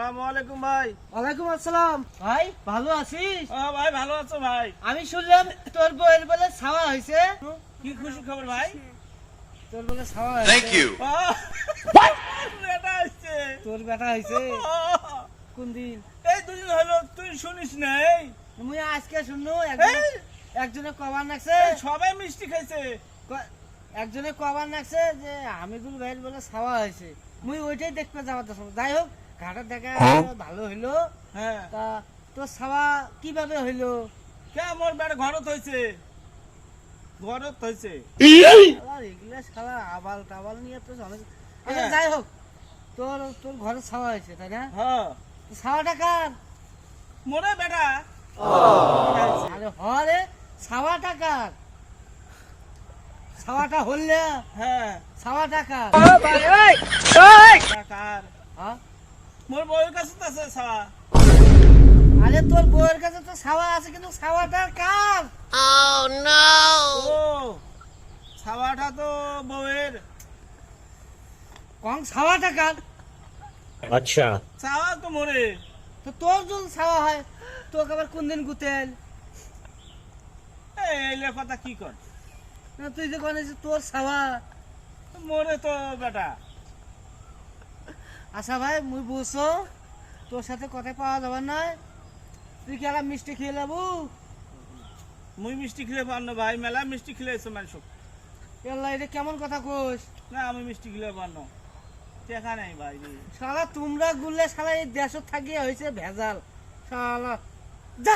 আসসালামু আলাইকুম ভাই। ওয়ালাইকুম আসসালাম। ভাই ভালো আছিস? ভাই ভালো আছো ভাই? আমি শুনলাম তোর বউয়ের বলে ছাওয়া হয়েছে। কি খুশি খবর ভাই? তোর বলে ছাওয়া হয়েছে। Thank you. বেটা হইছে। তোর বেটা হয়েছে কোন দিন? এই দুদিন হলো, তুই শুনিস নাই? মুই আজকে শুনলো এই, একজনে কবার নাকছে, এই সবাই মিষ্টি খাইছে। একজনে কবার নাকছে যে হামিদুল ভাইয়ের বলে ছাওয়া হয়েছে। মুই ওইটাই দেখতে যাওয়ার দরকার। যাই হোক ঘাটের দেখা ভালো হইলো। হ্যাঁ, তা তোর ছাওয়া কিভাবে হইলো? কে মোর বেটা ঘরত হইছে, ঘরত হইছে। এগুলা শালা আবাল টাবাল নিয়ে তো অনেক। আচ্ছা হ্যাঁ। যাই হোক, তোর তোর ঘরে ছাওয়া হয়েছে তাই না? হ্যাঁ, তো ছাওয়াটা কার? মোরে বেটা। আরে হরে ছাওয়াটা কার? ছাওয়াটা হলে হ্যাঁ, ছাওয়াটা কার? কার? হ্যাঁ? মোর বউয়ের কাছে তো আছে ছাওয়া। আরে তোর বউয়ের কাছে তো ছাওয়া আছে, কিন্তু ছাওয়াটা কার? ও, ছাওয়াটা তো বউয়ের। কং ছাওয়াটা কার? अच्छा ছাওয়া তো মোরে। তো তোর যদি ছাওয়া হয় তোকে আবার কোন দিন গুতেল? এইলে কথা কি কর? না তুই যে কোন তোর ছাওয়া। মোরে তো বেটা। আচ্ছা ভাই মুই বুঝছো, তোর সাথে কথা পাওয়া যাবে না। তুই কি আর মিষ্টি খেয়ে যাবো? মুই মিষ্টি খেলে পার না ভাই, মেলা মিষ্টি খেলেছো মানুষ। এল্লা এটা কেমন কথা কোস? না আমি মিষ্টি খেলে পার না, দেখা নাই ভাই রে। শালা তোমরা গুললে শালা এই দেশ থাকিয়ে হয়েছে ভেজাল। শালা যা